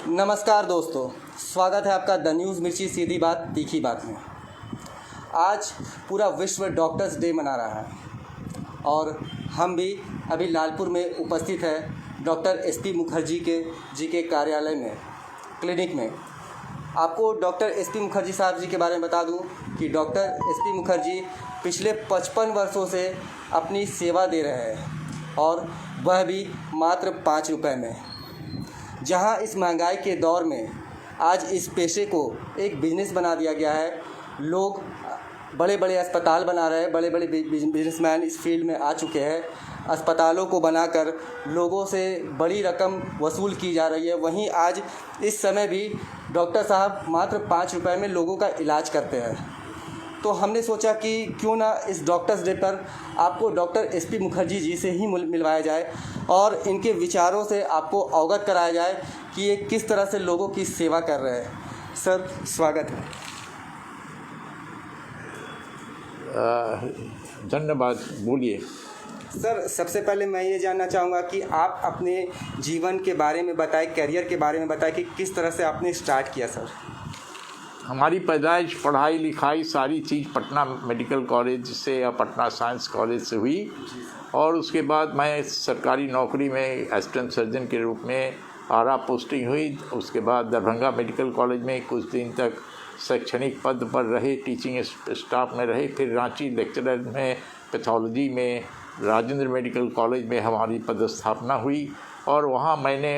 नमस्कार दोस्तों, स्वागत है आपका द न्यूज़ मिर्ची सीधी बात तीखी बात में। आज पूरा विश्व डॉक्टर्स डे मना रहा है और हम भी अभी लालपुर में उपस्थित है डॉक्टर एसपी मुखर्जी जी के कार्यालय में, क्लिनिक में। आपको डॉक्टर एसपी मुखर्जी साहब जी के बारे में बता दूं कि डॉक्टर एसपी मुखर्जी पिछले 55 वर्षों से अपनी सेवा दे रहे हैं और वह भी मात्र 5 रुपये में। जहां इस महंगाई के दौर में आज इस पेशे को एक बिजनेस बना दिया गया है। लोग बड़े बड़े अस्पताल बना रहे हैं, बड़े बड़े बिजनेसमैन इस फील्ड में आ चुके हैं। अस्पतालों को बनाकर लोगों से बड़ी रकम वसूल की जा रही है। वहीं आज इस समय भी डॉक्टर साहब मात्र 5 रुपये में लोगों का इलाज करते हैं। तो हमने सोचा कि क्यों ना इस डॉक्टर्स डे पर आपको डॉक्टर एसपी मुखर्जी जी से ही मिलवाया जाए और इनके विचारों से आपको अवगत कराया जाए कि ये किस तरह से लोगों की सेवा कर रहे हैं। सर, स्वागत है। धन्यवाद। बोलिए सर, सबसे पहले मैं ये जानना चाहूँगा कि आप अपने जीवन के बारे में बताएं, करियर के बारे में बताएं कि किस तरह से आपने स्टार्ट किया। सर, हमारी पैदाइश, पढ़ाई लिखाई सारी चीज़ पटना मेडिकल कॉलेज से या पटना साइंस कॉलेज से हुई और उसके बाद मैं सरकारी नौकरी में असिस्टेंट सर्जन के रूप में आरा पोस्टिंग हुई। उसके बाद दरभंगा मेडिकल कॉलेज में कुछ दिन तक शैक्षणिक पद पर रहे, टीचिंग स्टाफ में रहे। फिर रांची लेक्चरर में पैथोलॉजी में राजेंद्र मेडिकल कॉलेज में हमारी पदस्थापना हुई और वहाँ मैंने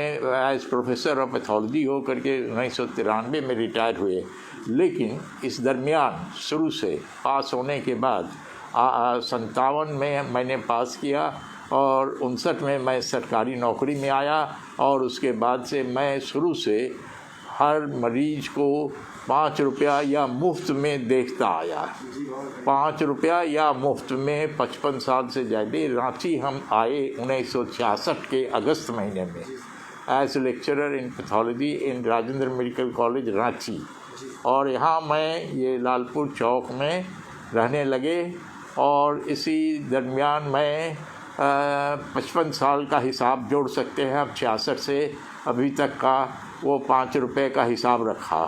एज प्रोफेसर ऑफ पैथोलॉजी हो करके 1993 में रिटायर हुए। लेकिन इस दरमियान शुरू से पास होने के बाद 57 में मैंने पास किया और 59 में मैं सरकारी नौकरी में आया और उसके बाद से मैं शुरू से हर मरीज को 5 रुपया या मुफ्त में देखता आया। 5 रुपया या मुफ्त में 55 साल से ज़्यादा। रांची हम आए 1966 के अगस्त महीने में as lecturer in pathology in Rajendra medical college Ranchi और यहाँ मैं ये लालपुर चौक में रहने लगे और इसी दरमियान मैं 55 साल का हिसाब जोड़ सकते हैं अब 66 से अभी तक का वो 5 रुपये का हिसाब रखा।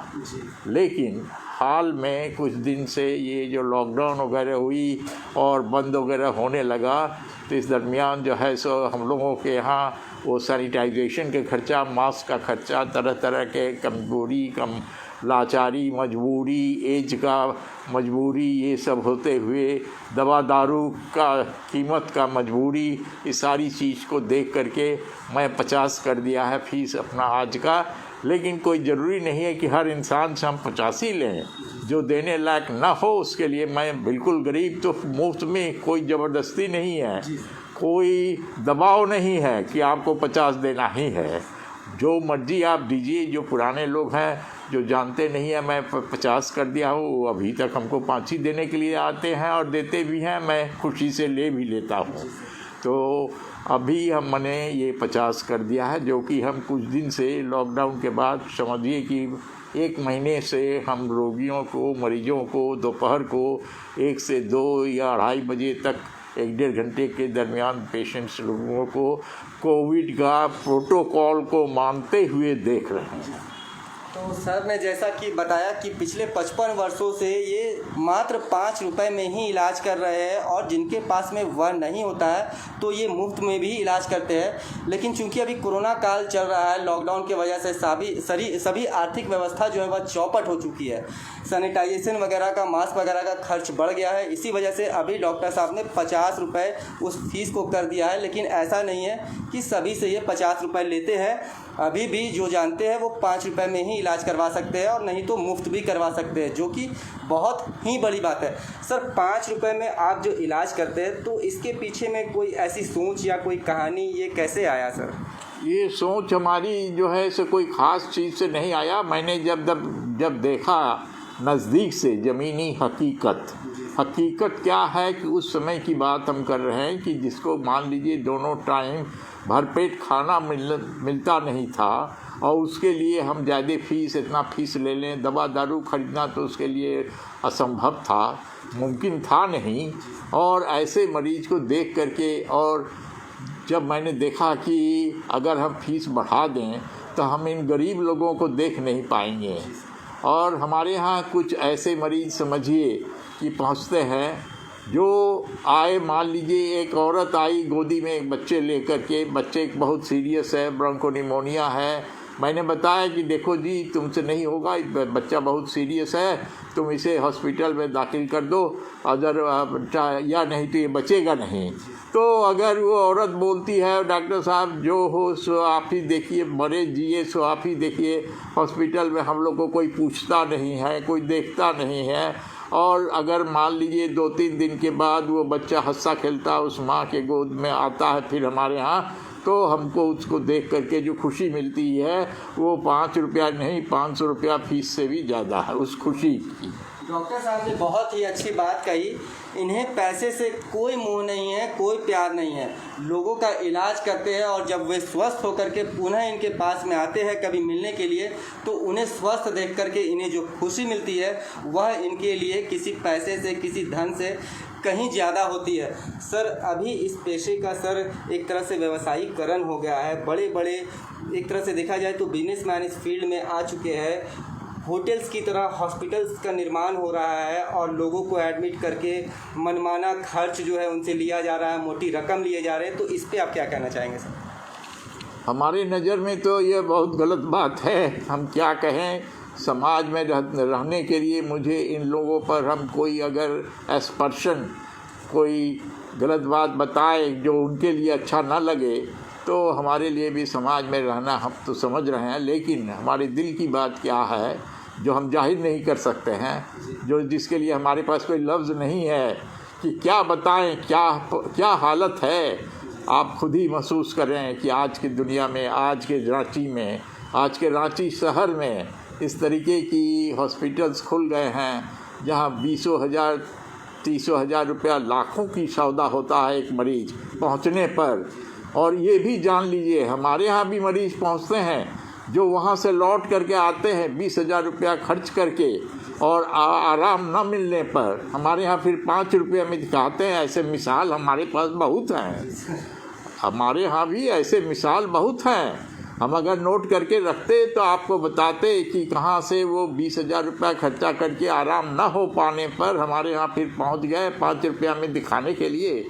लेकिन हाल में कुछ दिन से ये जो लॉकडाउन वगैरह हुई और बंद वगैरह होने लगा तो इस दरमियान जो है सो हम लोगों के यहाँ वो सैनिटाइजेशन के खर्चा, मास्क का खर्चा, तरह तरह के कमजोरी, लाचारी, मजबूरी, एज का मजबूरी, ये सब होते हुए दवा दारू का कीमत का मजबूरी, इस सारी चीज़ को देख करके मैं 50 कर दिया है फीस अपना आज का। लेकिन कोई ज़रूरी नहीं है कि हर इंसान से हम 50 ही लें। जो देने लायक ना हो उसके लिए मैं बिल्कुल गरीब तो मुफ्त में, कोई ज़बरदस्ती नहीं है, कोई दबाव नहीं है कि आपको 50 देना ही है। जो मर्जी आप दीजिए। जो पुराने लोग हैं जो जानते नहीं हैं मैं 50 कर दिया हूँ, वो अभी तक हमको 5 ही देने के लिए आते हैं और देते भी हैं। मैं खुशी से ले भी लेता हूँ। तो अभी हमने ये 50 कर दिया है, जो कि हम कुछ दिन से लॉकडाउन के बाद समझिए कि 1 महीने से हम रोगियों को, मरीजों को दोपहर को 1 से 2 या 2:30 बजे तक 1-1.5 घंटे के दरमियान पेशेंट्स लोगों को कोविड का प्रोटोकॉल को मानते हुए देख रहे हैं। तो सर ने जैसा कि बताया कि पिछले 55 वर्षों से ये मात्र 5 रुपए में ही इलाज कर रहे हैं और जिनके पास में वह नहीं होता है तो ये मुफ्त में भी इलाज करते हैं। लेकिन चूंकि अभी कोरोना काल चल रहा है, लॉकडाउन की वजह से सभी आर्थिक व्यवस्था जो है वह चौपट हो चुकी है। सैनिटाइजेशन वगैरह का, मास्क वगैरह का खर्च बढ़ गया है। इसी वजह से अभी डॉक्टर साहब ने 50 रुपये उस फीस को कर दिया है। लेकिन ऐसा नहीं है कि सभी से ये 50 रुपये लेते हैं। अभी भी जो जानते हैं वो 5 रुपये में ही इलाज करवा सकते हैं और नहीं तो मुफ्त भी करवा सकते हैं, जो कि बहुत ही बड़ी बात है। सर, 5 रुपये में आप जो इलाज करते हैं तो इसके पीछे में कोई ऐसी सोच या कोई कहानी, ये कैसे आया सर? ये सोच हमारी जो है सो कोई ख़ास चीज़ से नहीं आया। मैंने जब देखा नज़दीक से ज़मीनी हकीकत क्या है कि उस समय की बात हम कर रहे हैं कि जिसको मान लीजिए दोनों टाइम भरपेट खाना मिलता नहीं था और उसके लिए हम ज़्यादा इतना फ़ीस ले लें, दवा दारू खरीदना तो उसके लिए असंभव था, मुमकिन था नहीं। और ऐसे मरीज को देख करके और जब मैंने देखा कि अगर हम फीस बढ़ा दें तो हम इन गरीब लोगों को देख नहीं पाएंगे। और हमारे यहाँ कुछ ऐसे मरीज़ समझिए कि पहुँचते हैं जो आए, मान लीजिए एक औरत आई गोदी में एक बच्चे लेकर के, बच्चे बहुत सीरियस है, ब्रोंकोनिमोनिया है। मैंने बताया कि देखो जी तुमसे नहीं होगा, बच्चा बहुत सीरियस है, तुम इसे हॉस्पिटल में दाखिल कर दो, अगर या नहीं तो ये बचेगा नहीं। तो अगर वो औरत बोलती है डॉक्टर साहब जो हो सो आप ही देखिए, मरे जिए सो आप ही देखिए, हॉस्पिटल में हम लोग को कोई पूछता नहीं है, कोई देखता नहीं है। और अगर मान लीजिए 2-3 दिन के बाद वो बच्चा हंसता खेलता उस माँ के गोद में आता है फिर हमारे यहाँ, तो हमको उसको देख करके जो खुशी मिलती है वो 5 रुपया नहीं 500 रुपया फीस से भी ज़्यादा है उस खुशी की। डॉक्टर साहब ने बहुत ही अच्छी बात कही। इन्हें पैसे से कोई मोह नहीं है, कोई प्यार नहीं है। लोगों का इलाज करते हैं और जब वे स्वस्थ होकर के पुनः इनके पास में आते हैं कभी मिलने के लिए, तो उन्हें स्वस्थ देख करके इन्हें जो खुशी मिलती है वह इनके लिए किसी पैसे से, किसी धन से कहीं ज़्यादा होती है। सर, अभी इस पेशे का सर एक तरह से व्यवसायीकरण हो गया है। बड़े बड़े एक तरह से देखा जाए तो बिजनेसमैन इस फील्ड में आ चुके हैं। होटल्स की तरह हॉस्पिटल्स का निर्माण हो रहा है और लोगों को एडमिट करके मनमाना खर्च जो है उनसे लिया जा रहा है, मोटी रकम लिए जा रहे हैं। तो इस पे आप क्या कहना चाहेंगे सर? हमारी नज़र में तो ये बहुत गलत बात है। हम क्या कहें, समाज में रहने के लिए मुझे इन लोगों पर हम कोई अगर एस्पर्शन कोई गलत बात बताए जो उनके लिए अच्छा ना लगे तो हमारे लिए भी समाज में रहना हम तो समझ रहे हैं, लेकिन हमारे दिल की बात क्या है जो हम जाहिर नहीं कर सकते हैं, जो जिसके लिए हमारे पास कोई लफ्ज़ नहीं है कि क्या बताएं, क्या हालत है। आप खुद ही महसूस करें कि आज की दुनिया में, आज के रांची शहर में इस तरीके की हॉस्पिटल्स खुल गए हैं जहां 20,000 30,000 रुपया लाखों की सौदा होता है एक मरीज़ पहुंचने पर। और ये भी जान लीजिए हमारे यहाँ भी मरीज़ पहुंचते हैं जो वहाँ से लौट करके आते हैं 20,000 रुपया खर्च करके, और आराम न मिलने पर हमारे यहाँ फिर 5 रुपये में दिखाते हैं। ऐसे मिसाल हमारे पास बहुत हैं, हमारे यहाँ भी ऐसे मिसाल बहुत हैं। हम अगर नोट करके रखते तो आपको बताते कि कहाँ से वो 20,000 रुपया खर्चा करके आराम न हो पाने पर हमारे यहाँ फिर पहुँच गए 5 रुपया में दिखाने के लिए।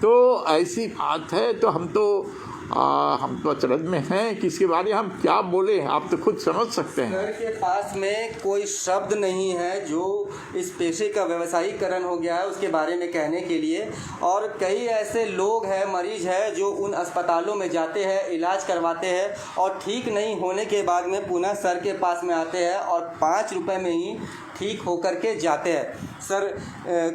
तो ऐसी बात है। तो हम तो अचरज में हैं कि इसके बारे में हम क्या बोले, आप तो खुद समझ सकते हैं। सर के पास में कोई शब्द नहीं है जो इस पेशे का व्यवसायीकरण हो गया है उसके बारे में कहने के लिए। और कई ऐसे लोग हैं, मरीज हैं जो उन अस्पतालों में जाते हैं, इलाज करवाते हैं और ठीक नहीं होने के बाद में पुनः सर के पास में आते हैं और 5 रुपये में ही ठीक होकर के जाते हैं। सर,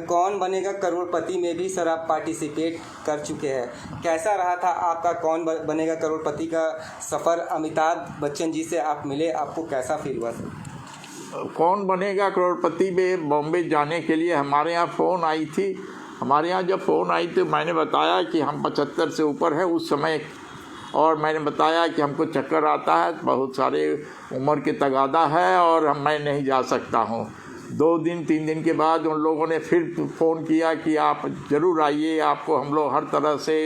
कौन बनेगा करोड़पति में भी सर आप पार्टिसिपेट कर चुके हैं। कैसा रहा था आपका कौन बनेगा करोड़पति का सफ़र? अमिताभ बच्चन जी से आप मिले, आपको कैसा फील हुआ सर? कौन बनेगा करोड़पति में बॉम्बे जाने के लिए हमारे यहाँ फ़ोन आई थी। हमारे यहाँ जब फ़ोन आई तो मैंने बताया कि हम 75 से ऊपर है उस समय, और मैंने बताया कि हमको चक्कर आता है, बहुत सारे उम्र के तगादा है और मैं नहीं जा सकता हूँ। 2-3 दिन के बाद उन लोगों ने फिर फ़ोन किया कि आप ज़रूर आइए, आपको हम लोग हर तरह से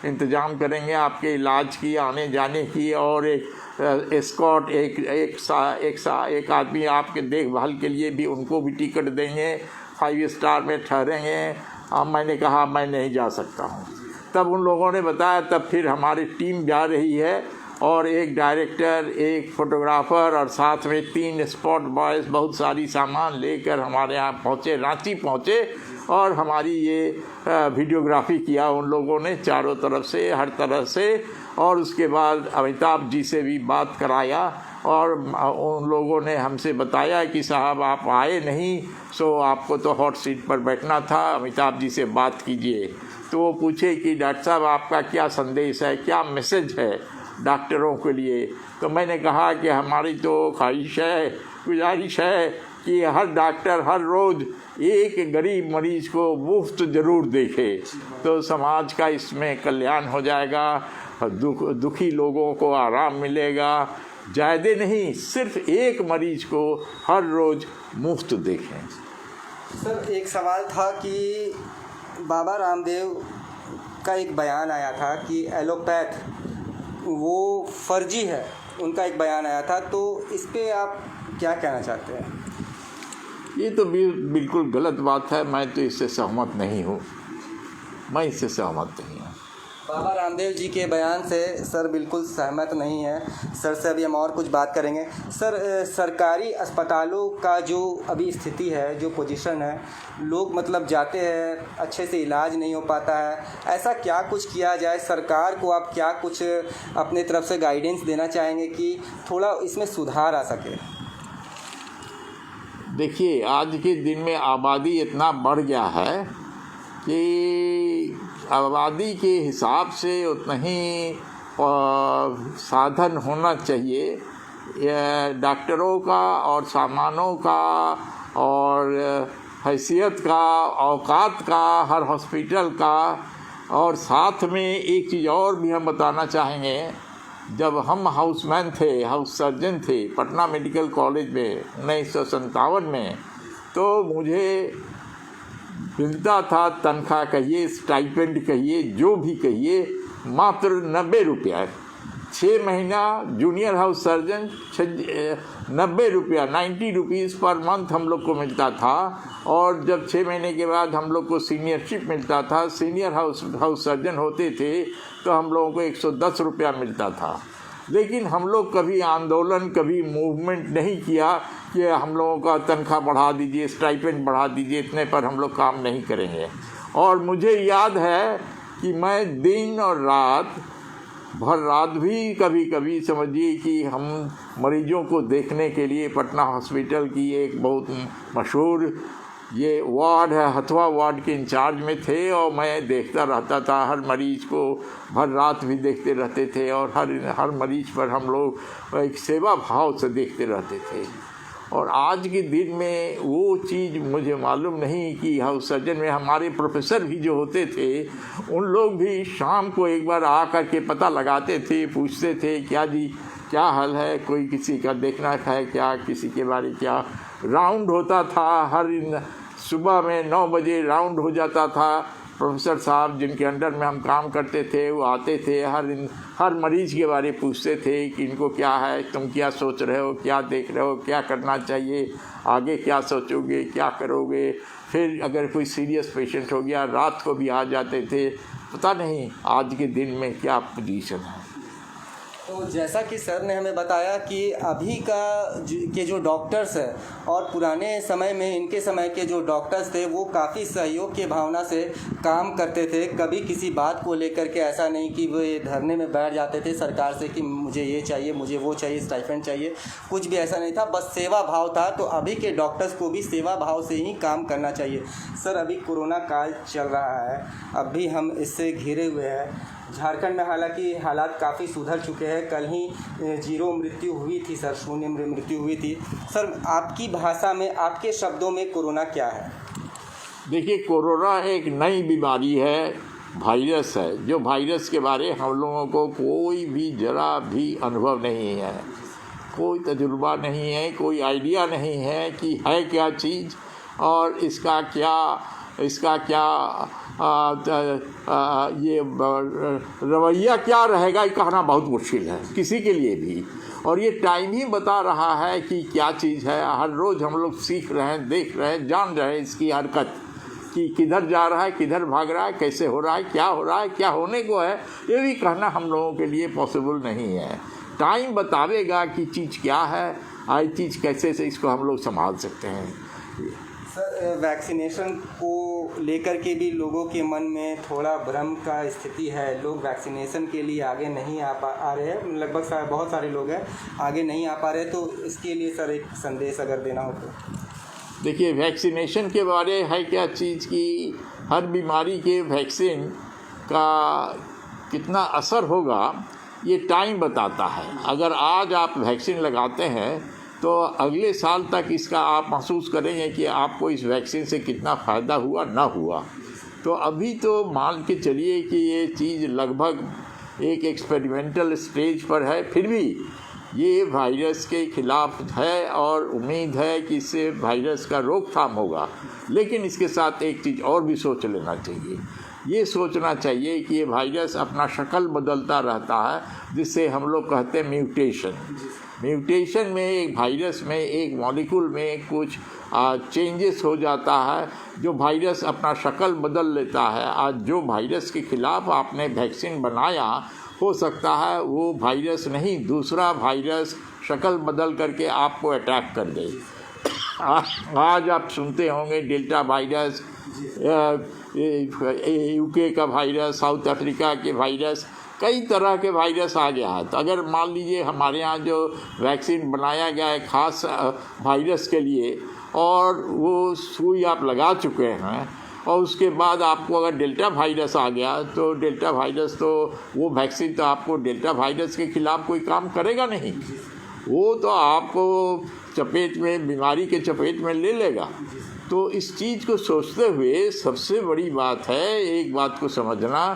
इंतज़ाम करेंगे आपके इलाज की, आने जाने की, और एक एस्कॉर्ट एक आदमी आपके देखभाल के लिए भी उनको भी टिकट देंगे, 5 स्टार में ठहरेंगे। अब मैंने कहा मैं नहीं जा सकता हूँ। तब उन लोगों ने बताया, तब फिर हमारी टीम जा रही है और एक डायरेक्टर, एक फोटोग्राफ़र और साथ में 3 स्पॉट बॉयज़ बहुत सारी सामान लेकर हमारे यहाँ पहुँचे, रांची पहुँचे, और हमारी ये वीडियोग्राफी किया उन लोगों ने चारों तरफ से, हर तरह से। और उसके बाद अमिताभ जी से भी बात कराया और उन लोगों ने हमसे बताया कि साहब आप आए नहीं, सो आपको तो हॉट सीट पर बैठना था, अमिताभ जी से बात कीजिए। तो वो पूछे कि डॉक्टर साहब आपका क्या संदेश है, क्या मैसेज है डॉक्टरों के लिए। तो मैंने कहा कि हमारी तो ख्वाहिश है, गुजारिश है कि हर डॉक्टर हर रोज़ एक गरीब मरीज़ को मुफ्त ज़रूर देखे, तो समाज का इसमें कल्याण हो जाएगा, दुखी लोगों को आराम मिलेगा। ज़्यादा नहीं, सिर्फ एक मरीज़ को हर रोज़ मुफ्त देखें। सर, एक सवाल था कि बाबा रामदेव आपका एक बयान आया था कि एलोपैथ वो फर्जी है, उनका एक बयान आया था, तो इस पे आप क्या कहना चाहते हैं? ये तो बिल्कुल गलत बात है। मैं तो इससे सहमत नहीं हूँ, मैं इससे सहमत नहीं हूँ। बाबा रामदेव जी के बयान से सर बिल्कुल सहमत नहीं है। सर से अभी हम और कुछ बात करेंगे। सर, सरकारी अस्पतालों का जो अभी स्थिति है, जो पोजीशन है, लोग मतलब जाते हैं, अच्छे से इलाज नहीं हो पाता है, ऐसा क्या कुछ किया जाए? सरकार को आप क्या कुछ अपने तरफ से गाइडेंस देना चाहेंगे कि थोड़ा इसमें सुधार आ सके? देखिए, आज के दिन में आबादी इतना बढ़ गया है कि आबादी के हिसाब से उतना ही साधन होना चाहिए डॉक्टरों का और सामानों का और हैसियत का, औकात का, हर हॉस्पिटल का। और साथ में एक चीज़ और भी हम बताना चाहेंगे, जब हम हाउसमैन थे, हाउस सर्जन थे पटना मेडिकल कॉलेज में 1957 में, तो मुझे मिलता था तनख्वाह कहिए, स्टाइपेंड कहिए, जो भी कहिए, मात्र 90 रुपया। 6 महीना जूनियर हाउस सर्जन 90 रुपया, 90 रुपीज़ पर मंथ हम लोग को मिलता था। और जब 6 महीने के बाद हम लोग को सीनियरशिप मिलता था, सीनियर हाउस सर्जन होते थे, तो हम लोगों को 110 रुपया मिलता था। लेकिन हम लोग कभी आंदोलन, कभी मूवमेंट नहीं किया कि हम लोगों का तनख्वाह बढ़ा दीजिए, स्टाइपेंड बढ़ा दीजिए, इतने पर हम लोग काम नहीं करेंगे। और मुझे याद है कि मैं दिन और रात, भर रात भी कभी कभी समझिए कि हम मरीजों को देखने के लिए पटना हॉस्पिटल की एक बहुत मशहूर ये वार्ड है, हथवा वार्ड के इंचार्ज में थे, और मैं देखता रहता था हर मरीज को, भर रात भी देखते रहते थे। और हर मरीज पर हम लोग एक सेवा भाव से देखते रहते थे। और आज के दिन में वो चीज़ मुझे मालूम नहीं कि हाउस सर्जन में हमारे प्रोफेसर भी जो होते थे, उन लोग भी शाम को एक बार आ कर के पता लगाते थे, पूछते थे क्या जी क्या हाल है, कोई किसी का देखना है क्या, किसी के बारे क्या। राउंड होता था, हर सुबह में 9 बजे राउंड हो जाता था। प्रोफेसर साहब जिनके अंडर में हम काम करते थे, वो आते थे, हर मरीज़ के बारे में पूछते थे कि इनको क्या है, तुम क्या सोच रहे हो, क्या देख रहे हो, क्या करना चाहिए, आगे क्या सोचोगे, क्या करोगे। फिर अगर कोई सीरियस पेशेंट हो गया, रात को भी आ जाते थे। पता नहीं आज के दिन में क्या पोजीशन है। तो जैसा कि सर ने हमें बताया कि अभी के जो डॉक्टर्स हैं और पुराने समय में इनके समय के जो डॉक्टर्स थे, वो काफ़ी सहयोग की भावना से काम करते थे। कभी किसी बात को लेकर के ऐसा नहीं कि वो धरने में बैठ जाते थे सरकार से कि मुझे ये चाहिए, मुझे वो चाहिए, स्टाइपेंड चाहिए, कुछ भी ऐसा नहीं था, बस सेवा भाव था। तो अभी के डॉक्टर्स को भी सेवा भाव से ही काम करना चाहिए। सर, अभी कोरोना काल चल रहा है, अभी हम इससे घिरे हुए हैं। झारखंड में हालांकि हालात काफ़ी सुधर चुके हैं। कल ही 0 मृत्यु हुई थी सर, 0 मृत्यु हुई थी। सर, आपकी भाषा में, आपके शब्दों में कोरोना क्या है? देखिए, कोरोना एक नई बीमारी है, वायरस है, जो वायरस के बारे हम लोगों को कोई भी जरा भी अनुभव नहीं है, कोई तजुर्बा नहीं है, कोई आइडिया नहीं है कि है क्या चीज़ और इसका क्या ये रवैया क्या रहेगा, ये कहना बहुत मुश्किल है किसी के लिए भी। और ये टाइम ही बता रहा है कि क्या चीज़ है। हर रोज़ हम लोग सीख रहे हैं, देख रहे हैं, जान रहे हैं इसकी हरकत कि किधर जा रहा है, किधर भाग रहा है, कैसे हो रहा है, क्या हो रहा है, क्या होने को है, ये भी कहना हम लोगों के लिए पॉसिबल नहीं है। टाइम बतावेगा कि चीज़ क्या है, आई चीज़ कैसे से इसको हम लोग संभाल सकते हैं। सर, वैक्सीनेशन को लेकर के भी लोगों के मन में थोड़ा भ्रम का स्थिति है। लोग वैक्सीनेशन के लिए आगे नहीं आ रहे हैं, लगभग बहुत सारे लोग हैं आगे नहीं आ पा रहे। तो इसके लिए सर एक संदेश अगर देना हो तो। देखिए, वैक्सीनेशन के बारे है क्या चीज़ की, हर बीमारी के वैक्सीन का कितना असर होगा ये टाइम बताता है। अगर आज आप वैक्सीन लगाते हैं तो अगले साल तक इसका आप महसूस करेंगे कि आपको इस वैक्सीन से कितना फ़ायदा हुआ ना हुआ। तो अभी तो मान के चलिए कि ये चीज़ लगभग एक एक्सपेरिमेंटल स्टेज पर है, फिर भी ये वायरस के ख़िलाफ़ है और उम्मीद है कि इससे वायरस का रोकथाम होगा। लेकिन इसके साथ एक चीज़ और भी सोच लेना चाहिए, ये सोचना चाहिए कि ये वायरस अपना शक्ल बदलता रहता है, जिससे हम लोग कहते हैं म्यूटेशन में एक वायरस में एक मॉलिक्यूल में कुछ चेंजेस हो जाता है, जो वायरस अपना शक्ल बदल लेता है। आज जो वायरस के खिलाफ आपने वैक्सीन बनाया, हो सकता है वो वायरस नहीं, दूसरा वायरस शक्ल बदल करके आपको अटैक कर दे। आज आप सुनते होंगे डेल्टा वायरस, यूके का वायरस, साउथ अफ्रीका के वायरस, कई तरह के वायरस आ गया है। तो अगर मान लीजिए हमारे यहाँ जो वैक्सीन बनाया गया है खास वायरस के लिए, और वो सुई आप लगा चुके हैं, और उसके बाद आपको अगर डेल्टा वायरस आ गया, तो डेल्टा वायरस तो वो वैक्सीन तो आपको डेल्टा वायरस के खिलाफ कोई काम करेगा नहीं, वो तो आपको चपेट में, बीमारी के चपेट में ले लेगा। तो इस चीज़ को सोचते हुए सबसे बड़ी बात है, एक बात को समझना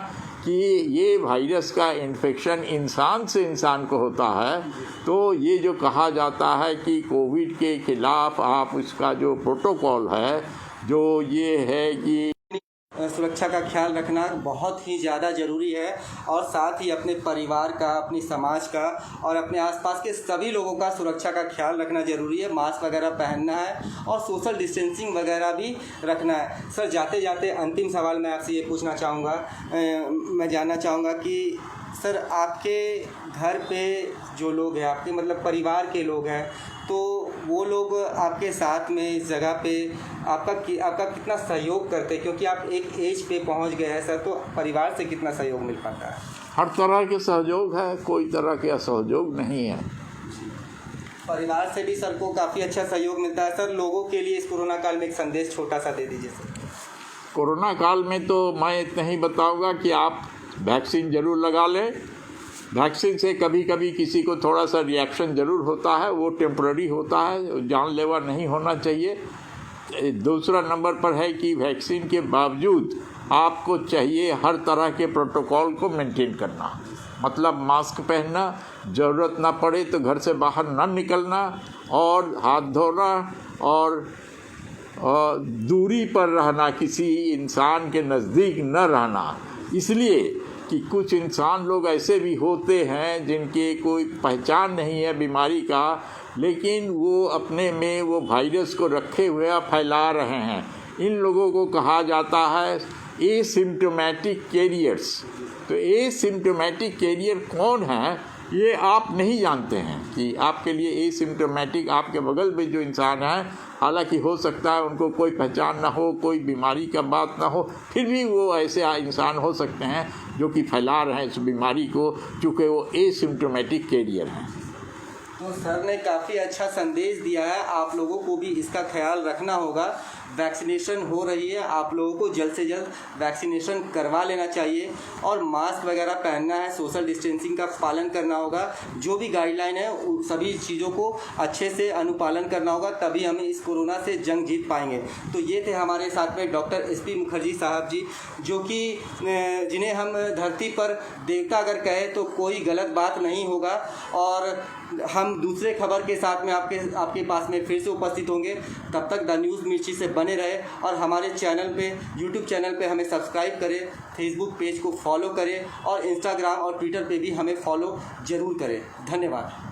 कि ये वायरस का इन्फेक्शन इंसान से इंसान को होता है। तो ये जो कहा जाता है कि कोविड के खिलाफ आप इसका जो प्रोटोकॉल है, जो ये है कि सुरक्षा का ख्याल रखना बहुत ही ज़्यादा ज़रूरी है, और साथ ही अपने परिवार का, अपनी समाज का और अपने आसपास के सभी लोगों का सुरक्षा का ख्याल रखना ज़रूरी है। मास्क वगैरह पहनना है और सोशल डिस्टेंसिंग वगैरह भी रखना है। सर, जाते जाते अंतिम सवाल मैं आपसे ये पूछना चाहूँगा, मैं जानना चाहूँगा कि सर आपके घर पे जो लोग हैं, आपके मतलब परिवार के लोग हैं, तो वो लोग आपके साथ में इस जगह पे आपका कितना सहयोग करते हैं? क्योंकि आप एक एज पे पहुंच गए हैं सर, तो परिवार से कितना सहयोग मिल पाता है? हर तरह के सहयोग है, कोई तरह के असहयोग नहीं है। परिवार से भी सर को काफ़ी अच्छा सहयोग मिलता है। सर, लोगों के लिए इस कोरोना काल में एक संदेश छोटा सा दे दीजिए सर। कोरोना काल में तो मैं इतना ही बताऊँगा कि आप वैक्सीन ज़रूर लगा लें। वैक्सीन से कभी कभी किसी को थोड़ा सा रिएक्शन ज़रूर होता है, वो टेम्पररी होता है, जानलेवा नहीं होना चाहिए। दूसरा नंबर पर है कि वैक्सीन के बावजूद आपको चाहिए हर तरह के प्रोटोकॉल को मेंटेन करना, मतलब मास्क पहनना, ज़रूरत ना पड़े तो घर से बाहर ना निकलना, और हाथ धोना, और दूरी पर रहना, किसी इंसान के नज़दीक न रहना। इसलिए कि कुछ इंसान लोग ऐसे भी होते हैं जिनके कोई पहचान नहीं है बीमारी का, लेकिन वो अपने में वो वायरस को रखे हुए फैला रहे हैं। इन लोगों को कहा जाता है एसिम्प्टोमेटिक कैरियर्स। तो एसिम्प्टोमेटिक कैरियर कौन है ये आप नहीं जानते हैं कि आपके लिए एसिम्प्टोमेटिक आपके बगल में जो इंसान है, हालांकि हो सकता है उनको कोई पहचान ना हो, कोई बीमारी का बात ना हो, फिर भी वो ऐसे इंसान हो सकते हैं जो कि फैला रहे हैं इस बीमारी को, चूँकि वो एसिम्प्टोमेटिक कैरियर हैं। तो सर ने काफ़ी अच्छा संदेश दिया है, आप लोगों को भी इसका ख्याल रखना होगा। वैक्सीनेशन हो रही है, आप लोगों को जल्द से जल्द वैक्सीनेशन करवा लेना चाहिए, और मास्क वगैरह पहनना है, सोशल डिस्टेंसिंग का पालन करना होगा। जो भी गाइडलाइन है उन सभी चीज़ों को अच्छे से अनुपालन करना होगा, तभी हम इस कोरोना से जंग जीत पाएंगे। तो ये थे हमारे साथ में डॉक्टर SP मुखर्जी साहब जी, जो कि जिन्हें हम धरती पर देवता अगर कहें तो कोई गलत बात नहीं होगा। और हम दूसरे खबर के साथ में आपके पास में फिर से उपस्थित होंगे। तब तक द न्यूज़ मिर्ची से बने रहे, और हमारे चैनल पे, यूट्यूब चैनल पे हमें सब्सक्राइब करें, फेसबुक पेज को फॉलो करें, और इंस्टाग्राम और ट्विटर पे भी हमें फॉलो ज़रूर करें। धन्यवाद।